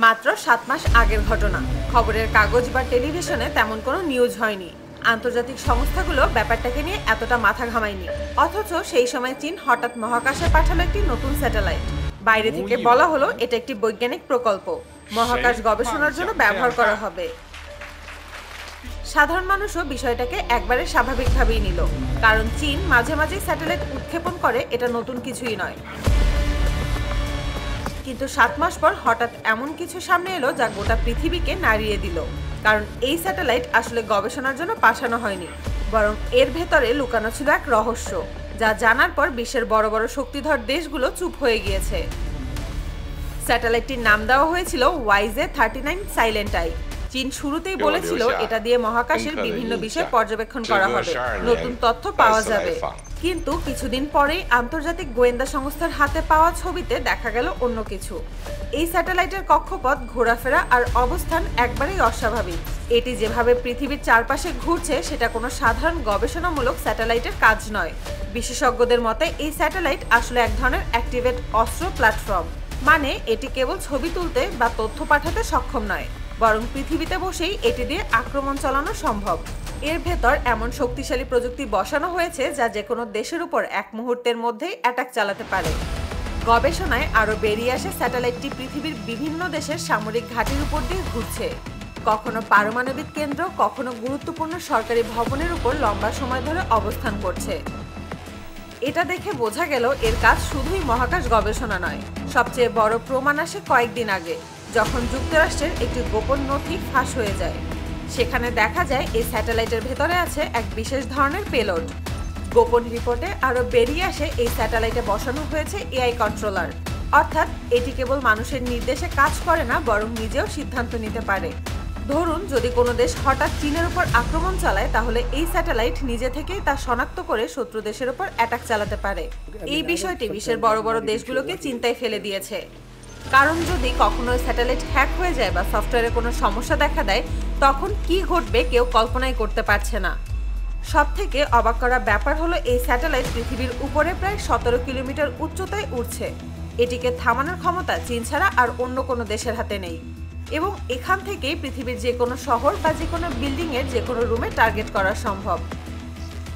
মাত্র 7 মাস আগের ঘটনা। খবরের কাগজ বা টেলিভিশনে তেমন কোনো নিউজ হয়নি। আন্তর্জাতিক সংস্থাগুলো ব্যাপারটাকে নিয়ে এতটা মাথা ঘামায়নি। অথচ সেই সময় চীন হঠাৎ মহাকাশে পাঠালো একটি নতুন স্যাটেলাইট। বাইরে থেকে বলা হলো এটা একটি বৈজ্ঞানিক প্রকল্প, মহাকাশ গবেষণার জন্য ব্যবহার করা হবে। সাধারণ মানুষও বিষয়টাকে একবারে স্বাভাবিকভাবেই নিল, কারণ চীন মাঝে মাঝে স্যাটেলাইট উৎক্ষেপণ করে, এটা নতুন কিছুই নয়। কিন্তু 7 মাস পর হঠাৎ এমন কিছু সামনে এলো যা গোটা পৃথিবীকে নাড়িয়ে দিল। কারণ এই স্যাটেলাইট আসলে গবেষণার জন্য পাঠানো হয়নি, বরং এর ভেতরে লুকানো ছিল এক রহস্য, যা জানার পর বিশ্বের বড় বড় শক্তিধর দেশগুলো চুপ হয়ে গিয়েছে। স্যাটেলাইটটির নাম দেওয়া হয়েছিল YZ-39 সাইলেন্ট আই। চীন শুরুতেই বলেছিল এটা দিয়ে মহাকাশের বিভিন্ন বিষয় পর্যবেক্ষণ করা হবে, নতুন তথ্য পাওয়া যাবে। কিন্তু কিছুদিন পরেই আন্তর্জাতিক গোয়েন্দা সংস্থার হাতে পাওয়া ছবিতে দেখা গেল অন্য কিছু। এই স্যাটেলাইটের কক্ষপথ, ঘোরাফেরা আর অবস্থান একবারেই অস্বাভাবিক। এটি যেভাবে পৃথিবীর চারপাশে ঘুরছে সেটা কোনো সাধারণ গবেষণামূলক স্যাটেলাইটের কাজ নয়। বিশেষজ্ঞদের মতে এই স্যাটেলাইট আসলে এক ধরনের অ্যাক্টিভেট অস্ত্র প্ল্যাটফর্ম। মানে এটি কেবল ছবি তুলতে বা তথ্য পাঠাতে সক্ষম নয়, বরং পৃথিবীতে বসেই এটি দিয়ে আক্রমণ চালানো সম্ভব। এর ভেতর এমন শক্তিশালী প্রযুক্তি বসানো হয়েছে যা যে কোনো দেশের উপর এক মুহূর্তের মধ্যেই অ্যাটাক চালাতে পারে। গবেষণায় আরও বেরিয়ে আসে স্যাটেলাইটটি পৃথিবীর বিভিন্ন দেশের সামরিক ঘাঁটির উপর দিয়ে ঘুরছে, কখনো পারমাণবিক কেন্দ্র, কখনো গুরুত্বপূর্ণ সরকারি ভবনের উপর লম্বা সময় ধরে অবস্থান করছে। এটা দেখে বোঝা গেল এর কাজ শুধুই মহাকাশ গবেষণা নয়। সবচেয়ে বড় প্রমাণ আসে কয়েকদিন আগে, যখন যুক্তরাষ্ট্রের একটি গোপন নথি ফাঁস হয়ে যায়। সেখানে দেখা যায় এই স্যাটেলাইটের ভেতরে আছে এক বিশেষ ধরনের পেলোড। গোপন রিপোর্টে আরও বেরিয়ে আসে এই স্যাটেলাইটে বসানো হয়েছে এআই কন্ট্রোলার, অর্থাৎ এটি কেবল মানুষের নির্দেশে কাজ করে না, বরং নিজেও সিদ্ধান্ত নিতে পারে। ধরুন যদি কোনো দেশ হঠাৎ চীনের উপর আক্রমণ চালায়, তাহলে এই স্যাটেলাইট নিজে থেকেই তা শনাক্ত করে শত্রু দেশের উপর অ্যাটাক চালাতে পারে। এই বিষয়টি বিশ্বের বড় বড় দেশগুলোকে চিন্তায় ফেলে দিয়েছে, কারণ যদি কখনো স্যাটেলাইট হ্যাক হয়ে যায় বা সফটওয়্যারে কোনো সমস্যা দেখা দেয়, তখন কি ঘটবে কেউ কল্পনাই করতে পারছে না। সবথেকে অবাক করা ব্যাপার হলো এই স্যাটেলাইট পৃথিবীর উপরে প্রায় 17 কিলোমিটার উচ্চতায় উড়ছে। এটিকে থামানোর ক্ষমতা চীন ছাড়া আর অন্য কোনো দেশের হাতে নেই, এবং এখান থেকেই পৃথিবীর যে কোনো শহর বা যে কোনো বিল্ডিংয়ের যে কোনো রুমে টার্গেট করা সম্ভব।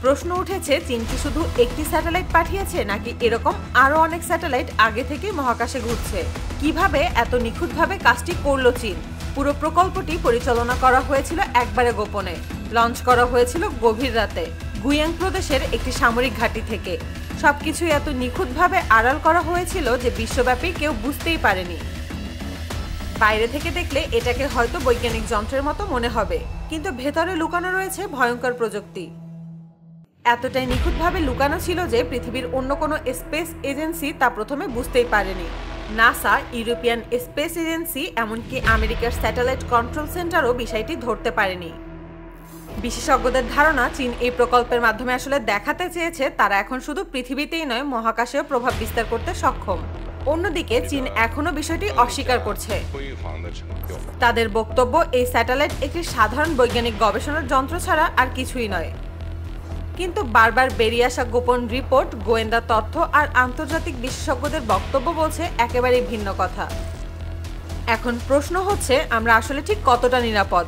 প্রশ্ন উঠেছে, চীন কি শুধু একটি স্যাটেলাইট পাঠিয়েছে, নাকি এরকম আরও অনেক স্যাটেলাইট আগে থেকেই মহাকাশে ঘুরছে? কিভাবে এত নিখুঁতভাবে কাজটি করল চীন? পুরো প্রকল্পটি পরিচালনা করা হয়েছিল একবারে গোপনে। লঞ্চ করা হয়েছিল গভীর রাতে গুইয়াং প্রদেশের একটি সামরিক ঘাঁটি থেকে। সবকিছু এত নিখুঁতভাবে আড়াল করা হয়েছিল যে বিশ্বব্যাপী কেউ বুঝতেই পারেনি। বাইরে থেকে দেখলে এটাকে হয়তো বৈজ্ঞানিক যন্ত্রের মতো মনে হবে, কিন্তু ভেতরে লুকানো রয়েছে ভয়ঙ্কর প্রযুক্তি। এতটাই নিখুঁতভাবে লুকানো ছিল যে পৃথিবীর অন্য কোনো স্পেস এজেন্সি তা প্রথমে বুঝতেই পারেনি। নাসা, ইউরোপিয়ান স্পেস এজেন্সি, এমনকি আমেরিকার স্যাটেলাইট কন্ট্রোল সেন্টারও বিষয়টি ধরতে পারেনি। বিশেষজ্ঞদের ধারণা, চীন এই প্রকল্পের মাধ্যমে আসলে দেখাতে চেয়েছে তারা এখন শুধু পৃথিবীতেই নয়, মহাকাশেও প্রভাব বিস্তার করতে সক্ষম। অন্যদিকে চীন এখনো বিষয়টি অস্বীকার করছে। তাদের বক্তব্য, এই স্যাটেলাইট একটি সাধারণ বৈজ্ঞানিক গবেষণার যন্ত্র ছাড়া আর কিছুই নয়। কিন্তু বারবার বেরিয়ে আসা গোপন রিপোর্ট, গোয়েন্দা তথ্য আর আন্তর্জাতিক বিশেষজ্ঞদের বক্তব্য বলছে একেবারেই ভিন্ন কথা। এখন প্রশ্ন হচ্ছে, আমরা আসলে ঠিক কতটা নিরাপদ?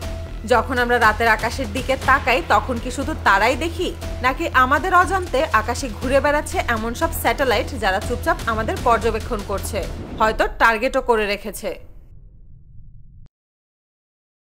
যখন আমরা রাতের আকাশের দিকে তাকাই, তখন কি শুধু তারাই দেখি, নাকি আমাদের অজান্তে আকাশে ঘুরে বেড়াচ্ছে এমন সব স্যাটেলাইট যারা চুপচাপ আমাদের পর্যবেক্ষণ করছে, হয়তো টার্গেটও করে রেখেছে?